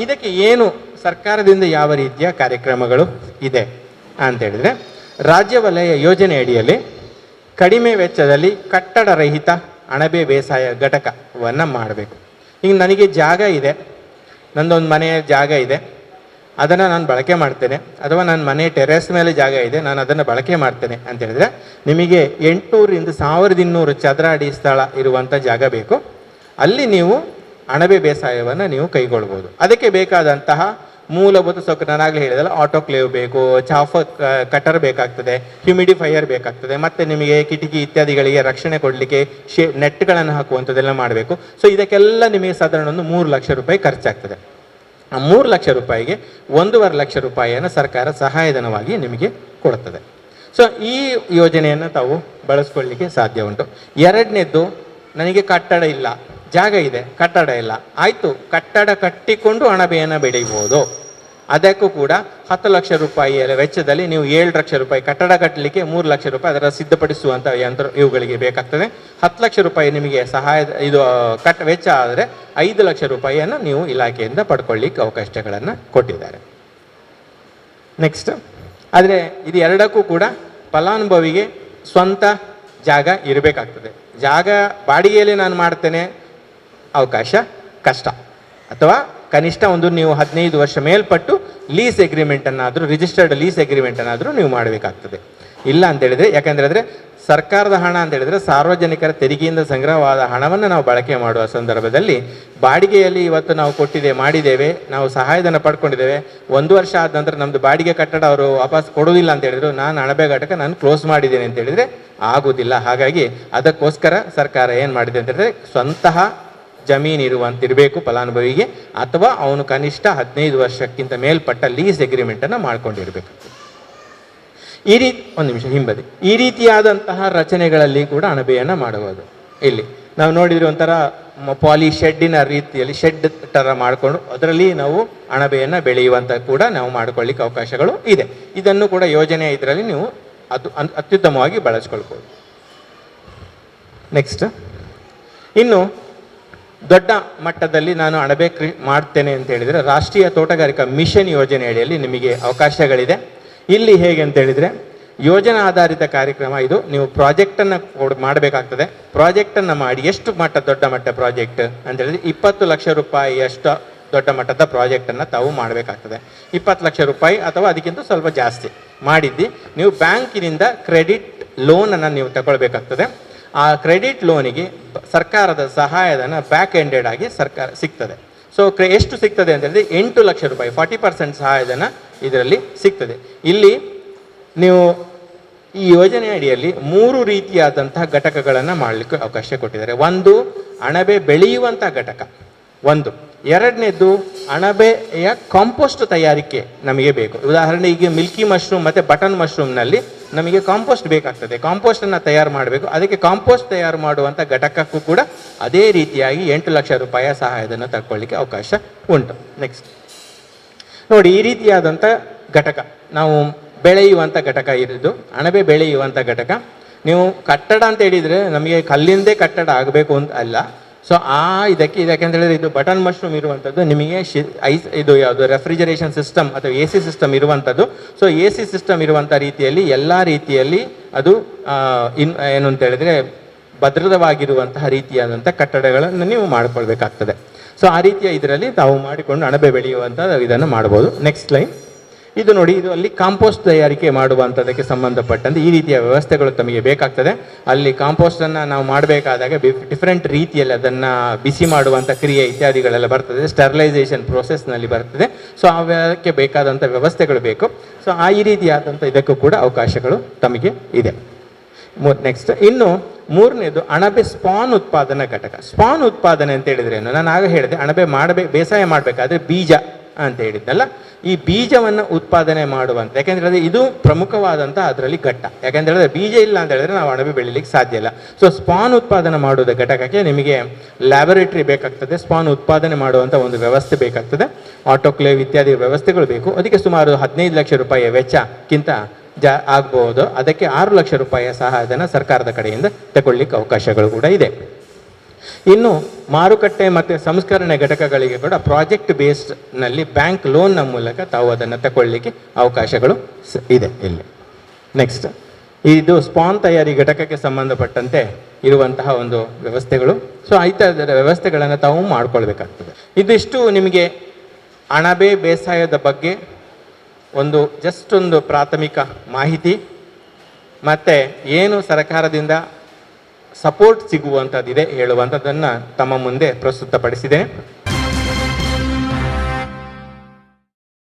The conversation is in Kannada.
ಇದಕ್ಕೆ ಏನು ಸರ್ಕಾರದಿಂದ ಯಾವ ರೀತಿಯ ಕಾರ್ಯಕ್ರಮಗಳು ಇದೆ ಅಂತೇಳಿದರೆ, ರಾಜ್ಯ ವಲಯ ಯೋಜನೆ ಅಡಿಯಲ್ಲಿ ಕಡಿಮೆ ವೆಚ್ಚದಲ್ಲಿ ಕಟ್ಟಡ ರಹಿತ ಅಣಬೆ ಬೇಸಾಯ ಘಟಕವನ್ನು ಮಾಡಬೇಕು. ಈಗ ನನಗೆ ಜಾಗ ಇದೆ, ನನ್ನದೊಂದು ಮನೆಯ ಜಾಗ ಇದೆ, ಅದನ್ನು ನಾನು ಬಳಕೆ ಮಾಡ್ತೇನೆ, ಅಥವಾ ನನ್ನ ಮನೆ ಟೆರೆಸ್ ಮೇಲೆ ಜಾಗ ಇದೆ, ನಾನು ಅದನ್ನು ಬಳಕೆ ಮಾಡ್ತೇನೆ ಅಂತ ಹೇಳಿದರೆ ನಿಮಗೆ 800ರಿಂದ 1200 ಚದರ ಅಡಿ ಸ್ಥಳ ಇರುವಂಥ ಜಾಗ ಬೇಕು. ಅಲ್ಲಿ ನೀವು ಅಣಬೆ ಬೇಸಾಯವನ್ನು ನೀವು ಕೈಗೊಳ್ಬೋದು. ಅದಕ್ಕೆ ಬೇಕಾದಂತಹ ಮೂಲಭೂತ ಸೌಕರ್ಯ ನಾನಾಗಲೇ ಹೇಳಿದಲ್ಲ, ಆಟೋಕ್ಲೇವ್ ಬೇಕು, ಚಾಫ್ ಕಟರ್ ಬೇಕಾಗ್ತದೆ, ಹ್ಯೂಮಿಡಿಫೈಯರ್ ಬೇಕಾಗ್ತದೆ, ಮತ್ತು ನಿಮಗೆ ಕಿಟಕಿ ಇತ್ಯಾದಿಗಳಿಗೆ ರಕ್ಷಣೆ ಕೊಡಲಿಕ್ಕೆ ನೆಟ್ಗಳನ್ನು ಹಾಕುವಂಥದ್ದೆಲ್ಲ ಮಾಡಬೇಕು. ಸೊ ಇದಕ್ಕೆಲ್ಲ ನಿಮಗೆ ಸಾಧಾರಣ ಒಂದು 3 ಲಕ್ಷ ರೂಪಾಯಿ ಖರ್ಚಾಗ್ತದೆ. ಆ 3 ಲಕ್ಷ ರೂಪಾಯಿಗೆ 1.5 ಲಕ್ಷ ರೂಪಾಯಿಯನ್ನು ಸರ್ಕಾರ ಸಹಾಯಧನವಾಗಿ ನಿಮಗೆ ಕೊಡುತ್ತದೆ. ಸೊ ಈ ಯೋಜನೆಯನ್ನು ತಾವು ಬಳಸ್ಕೊಳ್ಳಿಕ್ಕೆ ಸಾಧ್ಯ ಉಂಟು. ಎರಡನೇದ್ದು, ನನಗೆ ಕಟ್ಟಡ ಇಲ್ಲ, ಜಾಗ ಇದೆ, ಕಟ್ಟಡ ಇಲ್ಲ, ಆಯಿತು, ಕಟ್ಟಡ ಕಟ್ಟಿಕೊಂಡು ಅಣಬೆಯನ್ನು ಬೆಳೀಬೋದು. ಅದಕ್ಕೂ ಕೂಡ 10 ಲಕ್ಷ ರೂಪಾಯಿಯ ವೆಚ್ಚದಲ್ಲಿ ನೀವು 7 ಲಕ್ಷ ರೂಪಾಯಿ ಕಟ್ಟಡ ಕಟ್ಟಲಿಕ್ಕೆ 3 ಲಕ್ಷ ರೂಪಾಯಿ ಅದರ ಸಿದ್ಧಪಡಿಸುವಂಥ ಯಂತ್ರ ಇವುಗಳಿಗೆ ಬೇಕಾಗ್ತದೆ. 10 ಲಕ್ಷ ರೂಪಾಯಿ ನಿಮಗೆ ವೆಚ್ಚ ಆದರೆ 5 ಲಕ್ಷ ರೂಪಾಯಿಯನ್ನು ನೀವು ಇಲಾಖೆಯಿಂದ ಪಡ್ಕೊಳ್ಳಿಕ್ಕೆ ಅವಕಾಶಗಳನ್ನು ಕೊಟ್ಟಿದ್ದಾರೆ. ನೆಕ್ಸ್ಟ್, ಆದರೆ ಇದು ಎರಡಕ್ಕೂ ಕೂಡ ಫಲಾನುಭವಿಗೆ ಸ್ವಂತ ಜಾಗ ಇರಬೇಕಾಗ್ತದೆ. ಜಾಗ ಬಾಡಿಗೆಯಲ್ಲಿ ನಾನು ಮಾಡ್ತೇನೆ, ಅವಕಾಶ ಕಷ್ಟ. ಅಥವಾ ಕನಿಷ್ಠ ನೀವು 15 ವರ್ಷ ಮೇಲ್ಪಟ್ಟು ಲೀಸ್ ಎಗ್ರಿಮೆಂಟನ್ನಾದರೂ, ರಿಜಿಸ್ಟರ್ಡ್ ಲೀಸ್ ಎಗ್ರಿಮೆಂಟನ್ನಾದರೂ ನೀವು ಮಾಡಬೇಕಾಗ್ತದೆ. ಇಲ್ಲ ಅಂತೇಳಿದರೆ, ಯಾಕಂತೇಳಿದ್ರೆ ಸರ್ಕಾರದ ಹಣ ಅಂತೇಳಿದರೆ ಸಾರ್ವಜನಿಕರ ತೆರಿಗೆಯಿಂದ ಸಂಗ್ರಹವಾದ ಹಣವನ್ನು ನಾವು ಬಳಕೆ ಮಾಡುವ ಸಂದರ್ಭದಲ್ಲಿ ಬಾಡಿಗೆಯಲ್ಲಿ ಇವತ್ತು ನಾವು ಮಾಡಿದ್ದೇವೆ, ನಾವು ಸಹಾಯಧನ ಪಡ್ಕೊಂಡಿದ್ದೇವೆ, 1 ವರ್ಷ ಆದ ನಂತರ ನಮ್ಮದು ಬಾಡಿಗೆ ಕಟ್ಟಡ ಅವರು ವಾಪಸ್ ಕೊಡೋದಿಲ್ಲ ಅಂತ ಹೇಳಿದ್ರು, ನಾನು ಅಣಬೆ ಘಟಕ ನಾನು ಕ್ಲೋಸ್ ಮಾಡಿದ್ದೇನೆ ಅಂತ ಹೇಳಿದರೆ ಆಗೋದಿಲ್ಲ. ಹಾಗಾಗಿ ಅದಕ್ಕೋಸ್ಕರ ಸರ್ಕಾರ ಏನು ಮಾಡಿದೆ ಅಂತೇಳಿದ್ರೆ, ಸ್ವಂತಹ ಜಮೀನು ಇರಬೇಕು ಫಲಾನುಭವಿಗೆ, ಅಥವಾ ಅವನು ಕನಿಷ್ಠ 15 ವರ್ಷಕ್ಕಿಂತ ಮೇಲ್ಪಟ್ಟ ಲೀಸ್ ಎಗ್ರಿಮೆಂಟನ್ನು ಮಾಡ್ಕೊಂಡಿರಬೇಕು. ಒಂದು ನಿಮಿಷ ಹಿಂಬದಿ. ಈ ರೀತಿಯಾದಂತಹ ರಚನೆಗಳಲ್ಲಿ ಕೂಡ ಅಣಬೆಯನ್ನು ಮಾಡಬಹುದು. ಇಲ್ಲಿ ನಾವು ನೋಡಿದ್ರೆ ಒಂಥರ ಪಾಲಿ ಶೆಡ್ಡಿನ ರೀತಿಯಲ್ಲಿ ಶೆಡ್ ಥರ ಮಾಡಿಕೊಂಡು ಅದರಲ್ಲಿ ನಾವು ಅಣಬೆಯನ್ನು ಬೆಳೆಯುವಂಥ ಕೂಡ ನಾವು ಮಾಡ್ಕೊಳ್ಳಿಕ್ಕೆ ಅವಕಾಶಗಳು ಇದೆ. ಇದನ್ನು ಕೂಡ ಯೋಜನೆ ಇದರಲ್ಲಿ ನೀವು ಅತ್ಯುತ್ತಮವಾಗಿ ಬಳಸ್ಕೊಳ್ಬೋದು. ನೆಕ್ಸ್ಟ್, ಇನ್ನು ದೊಡ್ಡ ಮಟ್ಟದಲ್ಲಿ ನಾನು ಅಣಬೆ ಮಾಡ್ತೇನೆ ಅಂತ ಹೇಳಿದರೆ ರಾಷ್ಟ್ರೀಯ ತೋಟಗಾರಿಕಾ ಮಿಷನ್ ಯೋಜನೆ ಅಡಿಯಲ್ಲಿ ನಿಮಗೆ ಅವಕಾಶಗಳಿದೆ. ಇಲ್ಲಿ ಹೇಗೆ ಅಂತ ಹೇಳಿದರೆ, ಯೋಜನಾ ಆಧಾರಿತ ಕಾರ್ಯಕ್ರಮ ಇದು. ನೀವು ಪ್ರಾಜೆಕ್ಟನ್ನು ಮಾಡಬೇಕಾಗ್ತದೆ. ಪ್ರಾಜೆಕ್ಟನ್ನು ಮಾಡಿ ಎಷ್ಟು ದೊಡ್ಡ ಮಟ್ಟ ಪ್ರಾಜೆಕ್ಟ್ ಅಂತ ಹೇಳಿದರೆ 20 ಲಕ್ಷ ರೂಪಾಯಿಯಷ್ಟು ದೊಡ್ಡ ಮಟ್ಟದ ಪ್ರಾಜೆಕ್ಟನ್ನು ತಾವು ಮಾಡಬೇಕಾಗ್ತದೆ. 20 ಲಕ್ಷ ರೂಪಾಯಿ ಅಥವಾ ಅದಕ್ಕಿಂತ ಸ್ವಲ್ಪ ಜಾಸ್ತಿ ಮಾಡಿದ್ದು ನೀವು ಬ್ಯಾಂಕಿನಿಂದ ಕ್ರೆಡಿಟ್ ಲೋನನ್ನು ನೀವು ತಗೊಳ್ಬೇಕಾಗ್ತದೆ. ಆ ಕ್ರೆಡಿಟ್ ಲೋನಿಗೆ ಸರ್ಕಾರದ ಸಹಾಯಧನ ಬ್ಯಾಕ್ ಎಂಡೆಡ್ ಆಗಿ ಸರ್ಕಾರ ಸಿಗ್ತದೆ. ಸೊ ಎಷ್ಟು ಸಿಗ್ತದೆ ಅಂತ ಹೇಳಿದ್ರೆ 8 ಲಕ್ಷ ರೂಪಾಯಿ 40% ಸಹಾಯಧನ ಇದರಲ್ಲಿ ಸಿಗ್ತದೆ. ಇಲ್ಲಿ ನೀವು ಈ ಯೋಜನೆ ಅಡಿಯಲ್ಲಿ 3 ರೀತಿಯಾದಂತಹ ಘಟಕಗಳನ್ನು ಮಾಡಲಿಕ್ಕೆ ಅವಕಾಶ ಕೊಟ್ಟಿದ್ದಾರೆ. ಒಂದು, ಅಣಬೆ ಬೆಳೆಯುವಂಥ ಘಟಕ ಒಂದು. ಎರಡನೇದು, ಅಣಬೆಯ ಕಾಂಪೋಸ್ಟ್ ತಯಾರಿಕೆ ನಮಗೆ ಬೇಕು. ಉದಾಹರಣೆ, ಈಗ ಮಿಲ್ಕಿ ಮಶ್ರೂಮ್ ಮತ್ತು ಬಟನ್ ಮಶ್ರೂಮ್ನಲ್ಲಿ ನಮಗೆ ಕಾಂಪೋಸ್ಟ್ ಬೇಕಾಗ್ತದೆ. ಕಾಂಪೋಸ್ಟನ್ನು ತಯಾರು ಮಾಡಬೇಕು. ಅದಕ್ಕೆ ಕಾಂಪೋಸ್ಟ್ ತಯಾರು ಮಾಡುವಂಥ ಘಟಕಕ್ಕೂ ಕೂಡ ಅದೇ ರೀತಿಯಾಗಿ 8 ಲಕ್ಷ ರೂಪಾಯಿಯ ಸಹಾಯಧನ ತಗೊಳ್ಳಿಕ್ಕೆ ಅವಕಾಶ ಉಂಟು. ನೆಕ್ಸ್ಟ್ ನೋಡಿ, ಈ ರೀತಿಯಾದಂಥ ಘಟಕ ನಾವು ಬೆಳೆಯುವಂಥ ಘಟಕ ಇರೋದು ಅಣಬೆ ಬೆಳೆಯುವಂಥ ಘಟಕ. ನೀವು ಕಟ್ಟಡ ಅಂತ ಹೇಳಿದರೆ ನಮಗೆ ಕಲ್ಲಿಂದೇ ಕಟ್ಟಡ ಆಗಬೇಕು ಅಂತ ಅಲ್ಲ. ಸೊ ಇದಕ್ಕೆ ಯಾಕೆಂತ ಹೇಳಿದ್ರೆ ಇದು ಬಟನ್ ಮಶ್ರೂಮ್ ಇರುವಂಥದ್ದು ನಿಮಗೆ ಇದು ಯಾವುದು ರೆಫ್ರಿಜರೇಷನ್ ಸಿಸ್ಟಮ್ ಅಥವಾ AC ಸಿಸ್ಟಮ್ ಇರುವಂಥದ್ದು. ಸೊ AC ಸಿಸ್ಟಮ್ ಇರುವಂಥ ರೀತಿಯಲ್ಲಿ ಎಲ್ಲ ರೀತಿಯಲ್ಲಿ ಅದು ಏನು ಅಂತ ಹೇಳಿದ್ರೆ ಭದ್ರವಾಗಿರುವಂತಹ ರೀತಿಯಾದಂಥ ಕಟ್ಟಡಗಳನ್ನು ನೀವು ಮಾಡಿಕೊಳ್ಬೇಕಾಗ್ತದೆ. ಸೊ ಆ ರೀತಿಯ ಇದರಲ್ಲಿ ತಾವು ಮಾಡಿಕೊಂಡು ಅಣಬೆ ಬೆಳೆಯುವಂಥ ಇದನ್ನು ಮಾಡ್ಬೋದು. ನೆಕ್ಸ್ಟ್ ಲೈನ್ ಇದು ನೋಡಿ, ಇದು ಅಲ್ಲಿ ಕಾಂಪೋಸ್ಟ್ ತಯಾರಿಕೆ ಮಾಡುವಂಥದ್ದಕ್ಕೆ ಸಂಬಂಧಪಟ್ಟಂತೆ ಈ ರೀತಿಯ ವ್ಯವಸ್ಥೆಗಳು ತಮಗೆ ಬೇಕಾಗ್ತದೆ. ಅಲ್ಲಿ ಕಾಂಪೋಸ್ಟನ್ನು ನಾವು ಮಾಡಬೇಕಾದಾಗ ಡಿಫ್ರೆಂಟ್ ರೀತಿಯಲ್ಲಿ ಅದನ್ನು ಬಿಸಿ ಮಾಡುವಂಥ ಕ್ರಿಯೆ ಇತ್ಯಾದಿಗಳೆಲ್ಲ ಬರ್ತದೆ, ಸ್ಟೆರಿಲೈಸೇಷನ್ ಪ್ರೋಸೆಸ್ನಲ್ಲಿ ಬರ್ತದೆ. ಸೊ ಅವಕ್ಕೆ ಬೇಕಾದಂಥ ವ್ಯವಸ್ಥೆಗಳು ಬೇಕು. ಸೊ ಈ ರೀತಿಯಾದಂಥ ಇದಕ್ಕೂ ಕೂಡ ಅವಕಾಶಗಳು ತಮಗೆ ಇದೆ. ನೆಕ್ಸ್ಟ್, ಇನ್ನು ಮೂರನೇದು ಅಣಬೆ ಸ್ಪಾನ್ ಉತ್ಪಾದನಾ ಘಟಕ. ಸ್ಪಾನ್ ಉತ್ಪಾದನೆ ಅಂತ ಹೇಳಿದ್ರೆ ಏನು, ನಾನು ಆಗ ಹೇಳಿದೆ ಅಣಬೆ ಬೇಸಾಯ ಮಾಡಬೇಕಾದ್ರೆ ಬೀಜ ಅಂತ ಹೇಳಿದ್ನಲ್ಲ, ಈ ಬೀಜವನ್ನು ಉತ್ಪಾದನೆ ಮಾಡುವಂಥ, ಯಾಕೆಂತ ಹೇಳಿದ್ರೆ ಇದು ಪ್ರಮುಖವಾದಂಥ ಅದರಲ್ಲಿ ಘಟ್ಟ. ಯಾಕೆಂತ ಹೇಳಿದ್ರೆ ಬೀಜ ಇಲ್ಲ ಅಂತ ಹೇಳಿದ್ರೆ ನಾವು ಅಣಬೆ ಬೆಳಿಲಿಕ್ಕೆ ಸಾಧ್ಯ ಇಲ್ಲ. ಸೊ ಸ್ಪಾನ್ ಉತ್ಪಾದನೆ ಮಾಡುವ ಘಟಕಕ್ಕೆ ನಿಮಗೆ ಲ್ಯಾಬೊರೇಟರಿ ಬೇಕಾಗ್ತದೆ, ಸ್ಪಾನ್ ಉತ್ಪಾದನೆ ಮಾಡುವಂಥ ಒಂದು ವ್ಯವಸ್ಥೆ ಬೇಕಾಗ್ತದೆ, ಆಟೋಕ್ಲೇವ್ ಇತ್ಯಾದಿ ವ್ಯವಸ್ಥೆಗಳು ಬೇಕು. ಅದಕ್ಕೆ ಸುಮಾರು 15 ಲಕ್ಷ ರೂಪಾಯಿಯ ವೆಚ್ಚಕ್ಕಿಂತ ಆಗ್ಬೋದು. ಅದಕ್ಕೆ 6 ಲಕ್ಷ ರೂಪಾಯಿಯ ಸಹಾಯಧನ ಸರ್ಕಾರದ ಕಡೆಯಿಂದ ತಗೊಳ್ಳಿಕ್ಕೆ ಅವಕಾಶಗಳು ಕೂಡ ಇದೆ. ಇನ್ನು ಮಾರುಕಟ್ಟೆ ಮತ್ತು ಸಂಸ್ಕರಣೆ ಘಟಕಗಳಿಗೆ ಕೂಡ ಪ್ರಾಜೆಕ್ಟ್ ಬೇಸ್ಡ್ನಲ್ಲಿ ಬ್ಯಾಂಕ್ ಲೋನ್ನ ಮೂಲಕ ತಾವು ಅದನ್ನು ತಗೊಳ್ಳಿಕ್ಕೆ ಅವಕಾಶಗಳು ಇದೆ ಇಲ್ಲಿ. ನೆಕ್ಸ್ಟ್, ಇದು ಸ್ಪಾನ್ ತಯಾರಿ ಘಟಕಕ್ಕೆ ಸಂಬಂಧಪಟ್ಟಂತೆ ಇರುವಂತಹ ಒಂದು ವ್ಯವಸ್ಥೆಗಳು. ಸೊ ಈ ಥರದ ವ್ಯವಸ್ಥೆಗಳನ್ನು ತಾವು ಮಾಡ್ಕೊಳ್ಬೇಕಾಗ್ತದೆ. ಇದಿಷ್ಟು ನಿಮಗೆ ಅಣಬೆ ಬೇಸಾಯದ ಬಗ್ಗೆ ಒಂದು ಪ್ರಾಥಮಿಕ ಮಾಹಿತಿ ಮತ್ತು ಏನು ಸರ್ಕಾರದಿಂದ ಸಪೋರ್ಟ್ ಸಿಗುವಂಥದ್ದಿದೆ ಹೇಳುವಂಥದ್ದನ್ನು ತಮ್ಮ ಮುಂದೆ ಪ್ರಸ್ತುತಪಡಿಸಿದೆ.